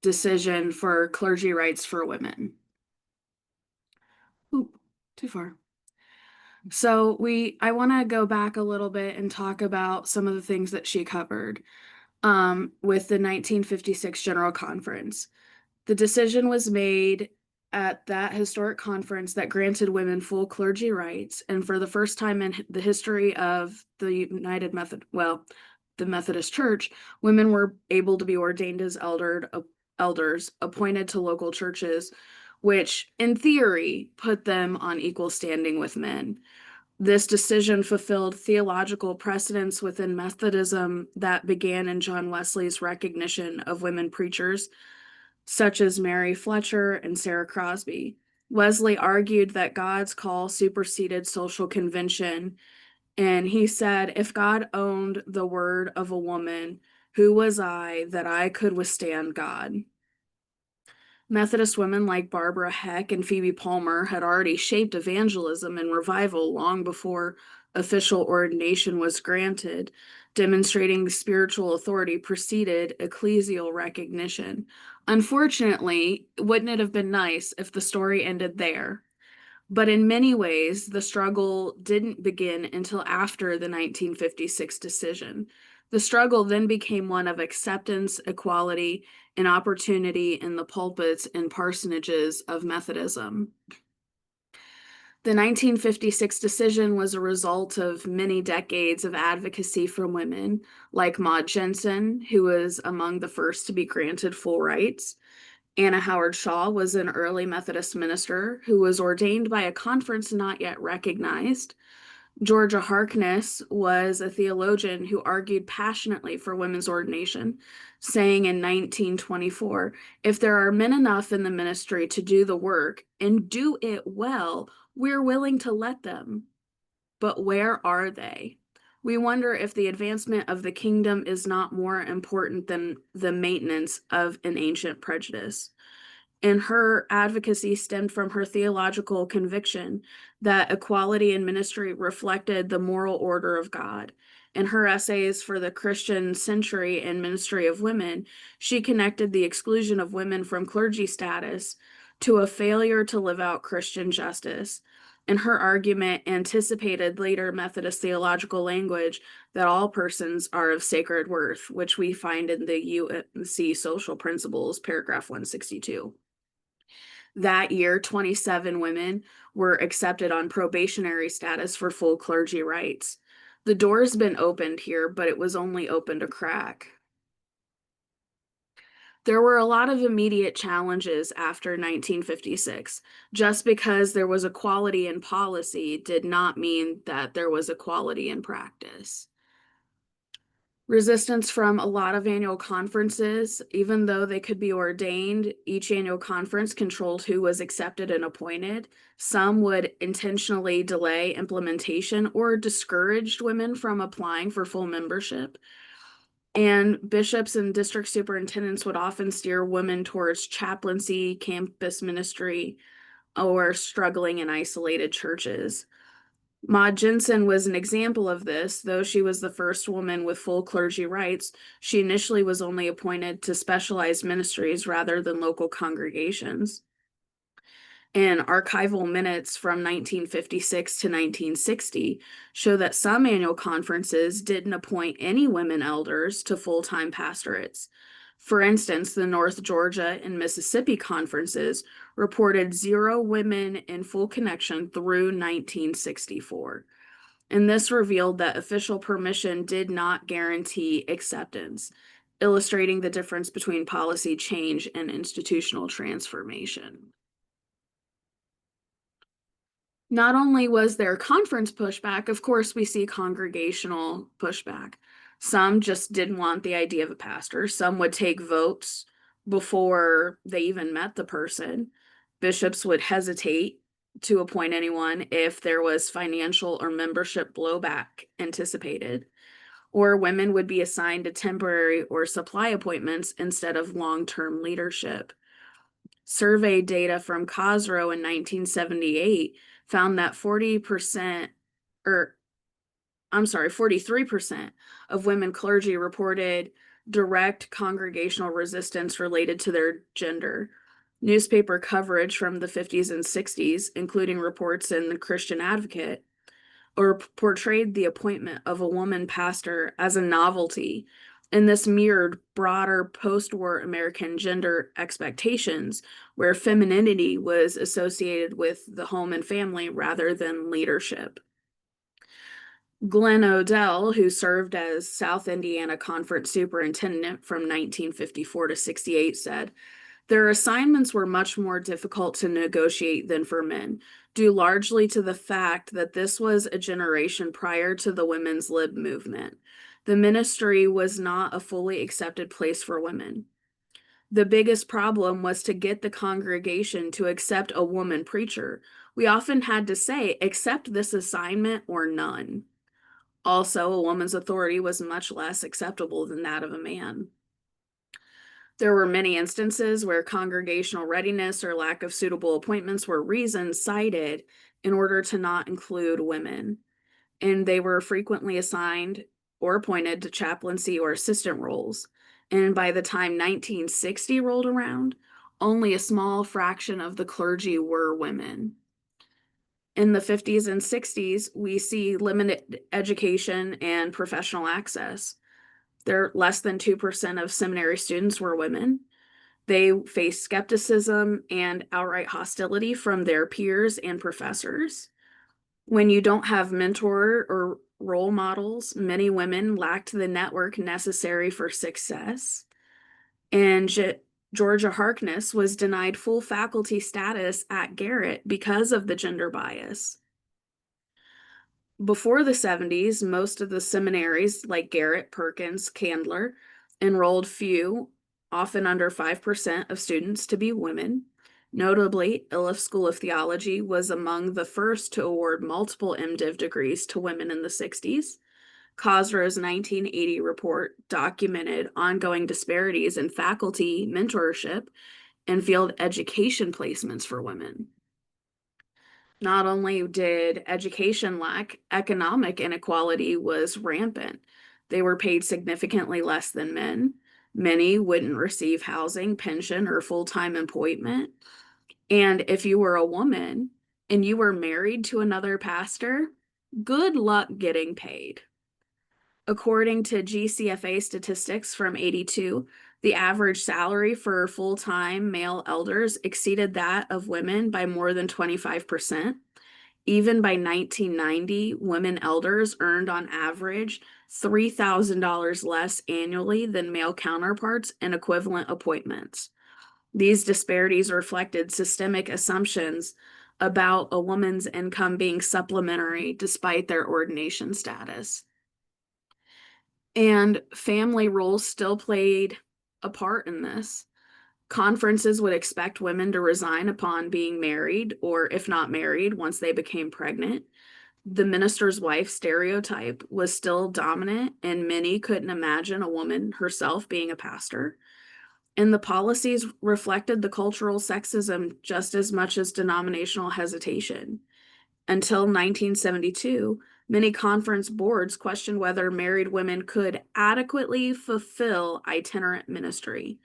decision for clergy rights for women. Oop, too far. So I want to go back a little bit and talk about some of the things that she covered with the 1956 General Conference. The decision was made at that historic conference that granted women full clergy rights, and for the first time in the history of the the Methodist Church, women were able to be ordained as elders appointed to local churches, which in theory put them on equal standing with men. This decision fulfilled theological precedents within Methodism that began in John Wesley's recognition of women preachers, such as Mary Fletcher and Sarah Crosby. Wesley argued that God's call superseded social convention, and he said, if God owned the word of a woman, who was I that I could withstand God? Methodist women like Barbara Heck and Phoebe Palmer had already shaped evangelism and revival long before official ordination was granted, demonstrating spiritual authority preceded ecclesial recognition. Unfortunately, wouldn't it have been nice if the story ended there? But in many ways, the struggle didn't begin until after the 1956 decision. The struggle then became one of acceptance, equality, and opportunity in the pulpits and parsonages of Methodism. The 1956 decision was a result of many decades of advocacy for women, like Maud Jensen, who was among the first to be granted full rights. Anna Howard Shaw was an early Methodist minister who was ordained by a conference not yet recognized. Georgia Harkness was a theologian who argued passionately for women's ordination, saying in 1924, if there are men enough in the ministry to do the work and do it well, we're willing to let them. But where are they? We wonder if the advancement of the kingdom is not more important than the maintenance of an ancient prejudice. And her advocacy stemmed from her theological conviction that equality in ministry reflected the moral order of God. In her essays for the Christian Century and Ministry of Women, she connected the exclusion of women from clergy status to a failure to live out Christian justice. And her argument anticipated later Methodist theological language that all persons are of sacred worth, which we find in the UMC Social Principles, paragraph 162. That year, 27 women were accepted on probationary status for full clergy rights. The door's been opened here, but it was only opened a crack. There were a lot of immediate challenges after 1956. Just because there was equality in policy did not mean that there was equality in practice. Resistance from a lot of annual conferences, even though they could be ordained, each annual conference controlled who was accepted and appointed. Some would intentionally delay implementation or discouraged women from applying for full membership. And bishops and district superintendents would often steer women towards chaplaincy, campus ministry, or struggling in isolated churches. Maud Jensen was an example of this. Though she was the first woman with full clergy rights, she initially was only appointed to specialized ministries rather than local congregations. And archival minutes from 1956 to 1960 show that some annual conferences didn't appoint any women elders to full-time pastorates. For instance, the North Georgia and Mississippi conferences reported 0 women in full connection through 1964. And this revealed that official permission did not guarantee acceptance, illustrating the difference between policy change and institutional transformation. Not only was there conference pushback, of course, we see congregational pushback. Some just didn't want the idea of a pastor. Some would take votes before they even met the person. Bishops would hesitate to appoint anyone if there was financial or membership blowback anticipated. Or women would be assigned to temporary or supply appointments instead of long-term leadership. Survey data from Cosroe in 1978 found that 43% of women clergy reported direct congregational resistance related to their gender. Newspaper coverage from the 50s and 60s, including reports in the Christian Advocate, or portrayed the appointment of a woman pastor as a novelty, and this mirrored broader post-war American gender expectations, where femininity was associated with the home and family rather than leadership. Glenn Odell, who served as South Indiana Conference Superintendent from 1954 to 68, said, "Their assignments were much more difficult to negotiate than for men, due largely to the fact that this was a generation prior to the women's lib movement. The ministry was not a fully accepted place for women. The biggest problem was to get the congregation to accept a woman preacher. We often had to say, accept this assignment or none. Also, a woman's authority was much less acceptable than that of a man." There were many instances where congregational readiness or lack of suitable appointments were reasons cited in order to not include women, and they were frequently assigned or appointed to chaplaincy or assistant roles. And by the time 1960 rolled around, only a small fraction of the clergy were women. In the 50s and 60s, we see limited education and professional access. There less than 2% of seminary students were women. They faced skepticism and outright hostility from their peers and professors. When you don't have mentor or role models, many women lacked the network necessary for success. And Georgia Harkness was denied full faculty status at Garrett because of the gender bias. Before the 70s, most of the seminaries, like Garrett, Perkins, Candler, enrolled few, often under 5% of students, to be women. Notably, Iliff School of Theology was among the first to award multiple MDiv degrees to women in the 60s. Cosro's 1980 report documented ongoing disparities in faculty mentorship and field education placements for women. Not only did education lack, economic inequality was rampant. They were paid significantly less than men. Many wouldn't receive housing, pension, or full-time employment. And if you were a woman and you were married to another pastor, good luck getting paid. According to GCFA statistics from '82, the average salary for full-time male elders exceeded that of women by more than 25%. Even by 1990, women elders earned on average $3,000 less annually than male counterparts in equivalent appointments. These disparities reflected systemic assumptions about a woman's income being supplementary despite their ordination status. And family roles still played a part in this. Conferences would expect women to resign upon being married, or if not married, once they became pregnant. The minister's wife stereotype was still dominant, and many couldn't imagine a woman herself being a pastor. And the policies reflected the cultural sexism just as much as denominational hesitation. Until 1972, many conference boards questioned whether married women could adequately fulfill itinerant ministry.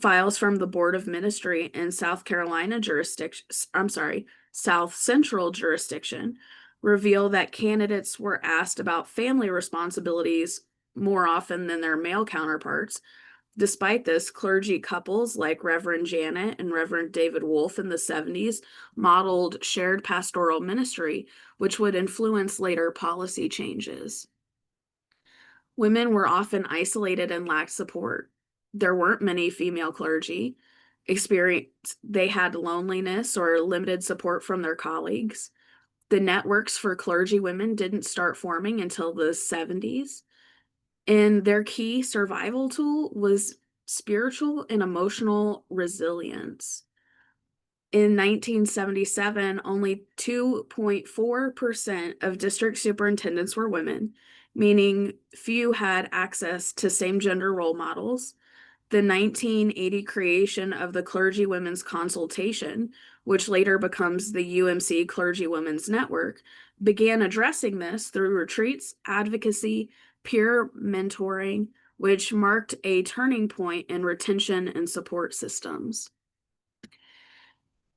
Files from the Board of Ministry in South Central jurisdiction reveal that candidates were asked about family responsibilities more often than their male counterparts. Despite this, clergy couples like Reverend Janet and Reverend David Wolfe in the 70s modeled shared pastoral ministry, which would influence later policy changes. Women were often isolated and lacked support. There weren't many female clergy. They had loneliness or limited support from their colleagues. The networks for clergy women didn't start forming until the 70s. And their key survival tool was spiritual and emotional resilience. In 1977, only 2.4% of district superintendents were women, meaning few had access to same gender role models. The 1980 creation of the Clergy Women's Consultation, which later becomes the UMC Clergy Women's Network, began addressing this through retreats, advocacy, peer mentoring, which marked a turning point in retention and support systems.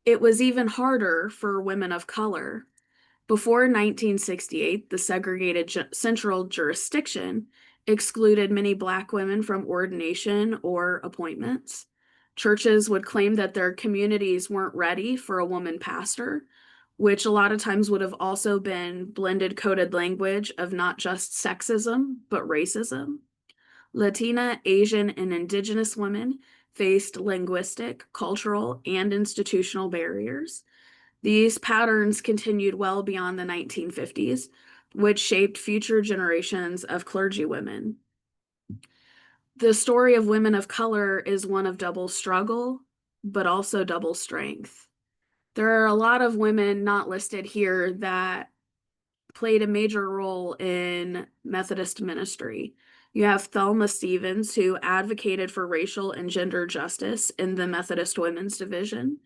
It was even harder for women of color. Before 1968, the segregated central jurisdiction excluded many Black women from ordination or appointments. Churches would claim that their communities weren't ready for a woman pastor, which a lot of times would have also been blended coded language of not just sexism, but racism. Latina, Asian, and Indigenous women faced linguistic, cultural, and institutional barriers. These patterns continued well beyond the 1950s, which shaped future generations of clergy women. The story of women of color is one of double struggle, but also double strength. There are a lot of women not listed here that played a major role in Methodist ministry. You have Thelma Stevens, who advocated for racial and gender justice in the Methodist Women's Division.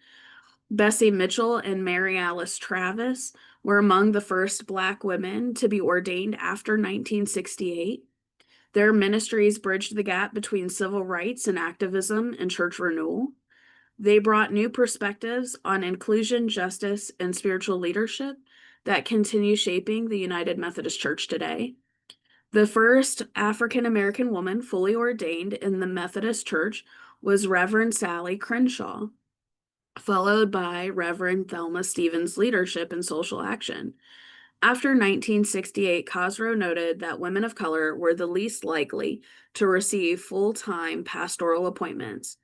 Bessie Mitchell and Mary Alice Travis were among the first Black women to be ordained after 1968. Their ministries bridged the gap between civil rights and activism and church renewal. They brought new perspectives on inclusion, justice, and spiritual leadership that continue shaping the United Methodist Church today. The first African American woman fully ordained in the Methodist Church was Reverend Sally Crenshaw, followed by Reverend Thelma Stevens' leadership in social action. After 1968, Cosrow noted that women of color were the least likely to receive full-time pastoral appointments.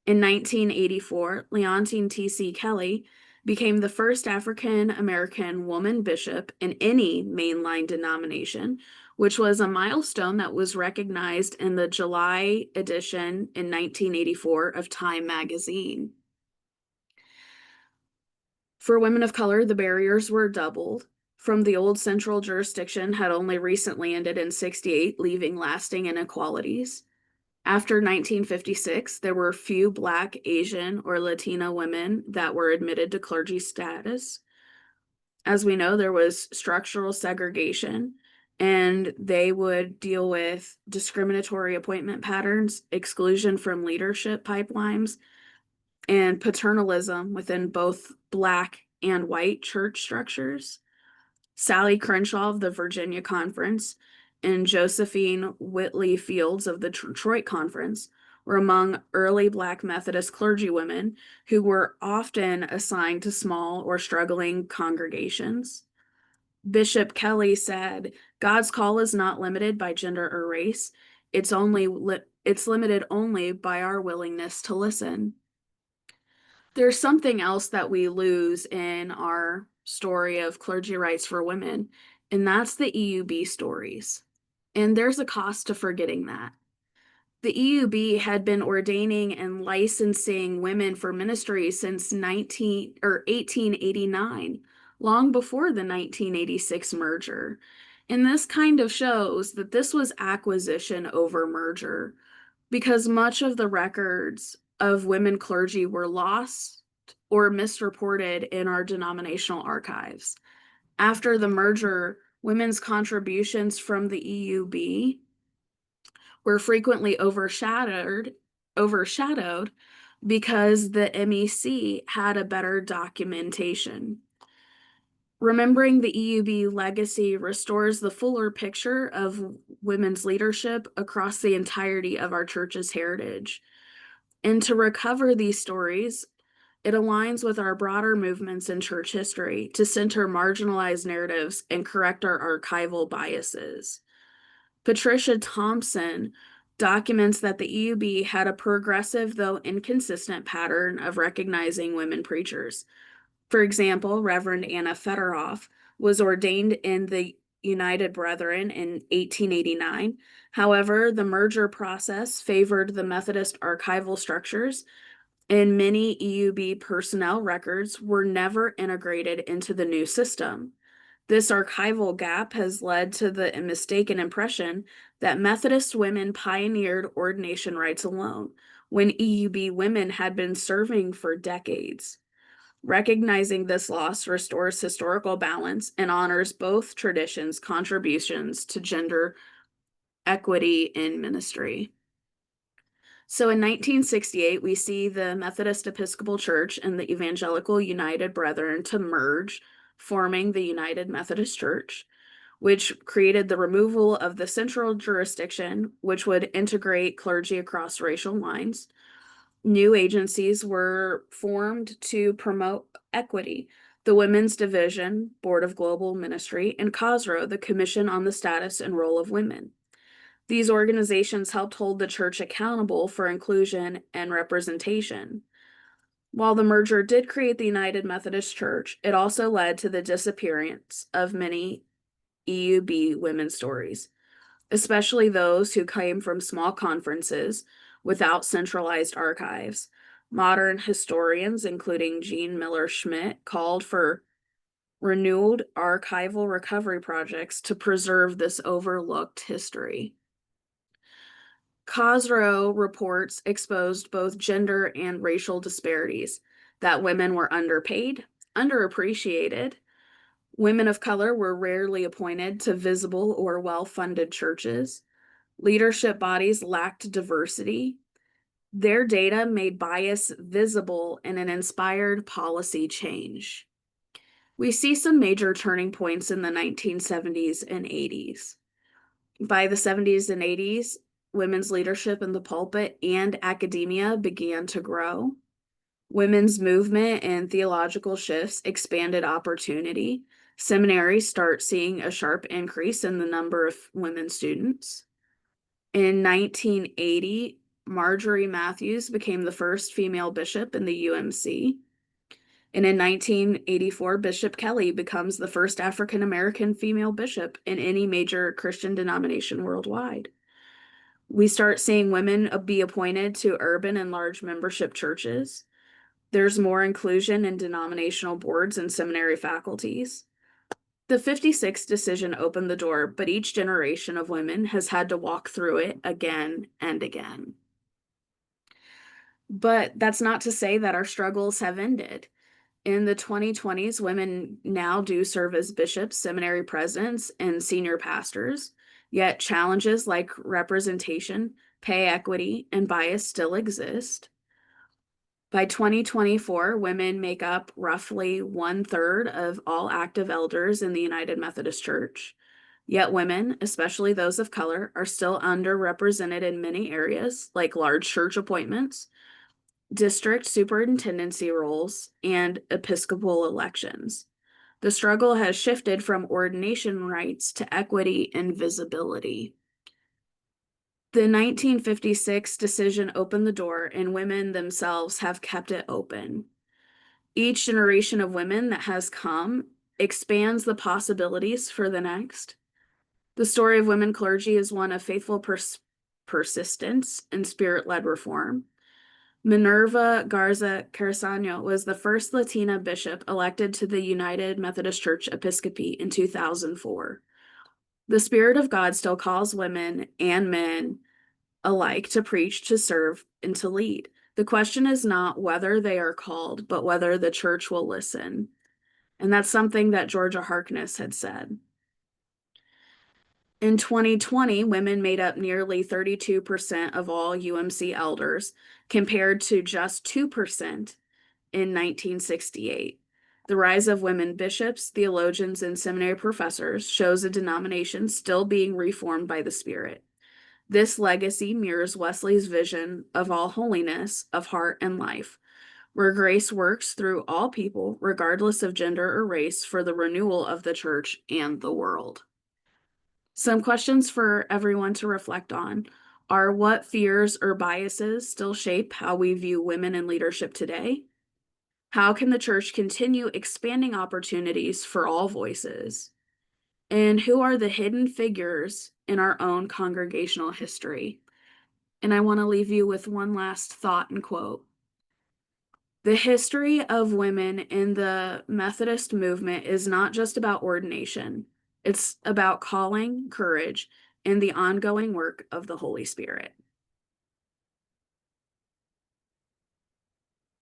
In 1984, Leontine T.C. Kelly became the first African American woman bishop in any mainline denomination, which was a milestone that was recognized in the July edition in 1984 of Time magazine. For women of color, the barriers were doubled. From the old central jurisdiction had only recently ended in 68, leaving lasting inequalities. After 1956, there were few Black, Asian, or Latina women that were admitted to clergy status. As we know, there was structural segregation, and they would deal with discriminatory appointment patterns, exclusion from leadership pipelines, and paternalism within both Black and white church structures. Sally Crenshaw of the Virginia Conference and Josephine Whitley Fields of the Detroit Conference were among early Black Methodist clergywomen who were often assigned to small or struggling congregations. Bishop Kelly said, "God's call is not limited by gender or race. It's limited only by our willingness to listen." There's something else that we lose in our story of clergy rights for women, and that's the EUB stories. And there's a cost to forgetting that. The EUB had been ordaining and licensing women for ministry since 1889, long before the 1986 merger. And this kind of shows that this was acquisition over merger, because much of the records of women clergy were lost or misreported in our denominational archives. After the merger, women's contributions from the EUB were frequently overshadowed because the MEC had a better documentation. Remembering the EUB legacy restores the fuller picture of women's leadership across the entirety of our church's heritage. And to recover these stories, it aligns with our broader movements in church history to center marginalized narratives and correct our archival biases. Patricia Thompson documents that the EUB had a progressive, though inconsistent, pattern of recognizing women preachers. For example, Reverend Anna Federoff was ordained in the United Brethren in 1889. However, the merger process favored the Methodist archival structures, and many EUB personnel records were never integrated into the new system. This archival gap has led to the mistaken impression that Methodist women pioneered ordination rights alone, when EUB women had been serving for decades. Recognizing this loss restores historical balance and honors both traditions' contributions to gender equity in ministry. So in 1968, we see the Methodist Episcopal Church and the Evangelical United Brethren to merge, forming the United Methodist Church, which created the removal of the central jurisdiction, which would integrate clergy across racial lines. New agencies were formed to promote equity. The Women's Division, Board of Global Ministry, and COSRO, the Commission on the Status and Role of Women. These organizations helped hold the church accountable for inclusion and representation. While the merger did create the United Methodist Church, it also led to the disappearance of many EUB women's stories, especially those who came from small conferences without centralized archives. Modern historians, including Jean Miller Schmidt, called for renewed archival recovery projects to preserve this overlooked history. COSRO reports exposed both gender and racial disparities, that women were underpaid, underappreciated, women of color were rarely appointed to visible or well-funded churches, leadership bodies lacked diversity. Their data made bias visible and an inspired policy change. We see some major turning points in the 1970s and 80s. By the 70s and 80s, women's leadership in the pulpit and academia began to grow. Women's movement and theological shifts expanded opportunity. Seminaries start seeing a sharp increase in the number of women students. In 1980, Marjorie Matthews became the first female bishop in the UMC. And in 1984, Bishop Kelly becomes the first African American female bishop in any major Christian denomination worldwide. We start seeing women be appointed to urban and large membership churches. There's more inclusion in denominational boards and seminary faculties. The 56 decision opened the door, but each generation of women has had to walk through it again and again. But that's not to say that our struggles have ended. In the 2020s, women now do serve as bishops, seminary presidents, and senior pastors, yet challenges like representation, pay equity, and bias still exist. By 2024, women make up roughly 1/3 of all active elders in the United Methodist Church. Yet women, especially those of color, are still underrepresented in many areas, like large church appointments, district superintendency roles, and episcopal elections. The struggle has shifted from ordination rights to equity and visibility. The 1956 decision opened the door, and women themselves have kept it open. Each generation of women that has come expands the possibilities for the next. The story of women clergy is one of faithful persistence and spirit-led reform. Minerva Garza Carsano was the first Latina bishop elected to the United Methodist Church Episcopacy in 2004. The Spirit of God still calls women and men alike to preach, to serve, and to lead. The question is not whether they are called, but whether the church will listen. And that's something that Georgia Harkness had said. In 2020, women made up nearly 32% of all UMC elders, compared to just 2% in 1968. The rise of women bishops, theologians, and seminary professors shows a denomination still being reformed by the Spirit. This legacy mirrors Wesley's vision of all holiness of heart and life, where grace works through all people, regardless of gender or race, for the renewal of the church and the world. Some questions for everyone to reflect on are: what fears or biases still shape how we view women in leadership today? How can the church continue expanding opportunities for all voices? And who are the hidden figures in our own congregational history? And I want to leave you with one last thought and quote. The history of women in the Methodist movement is not just about ordination. It's about calling, courage, and the ongoing work of the Holy Spirit.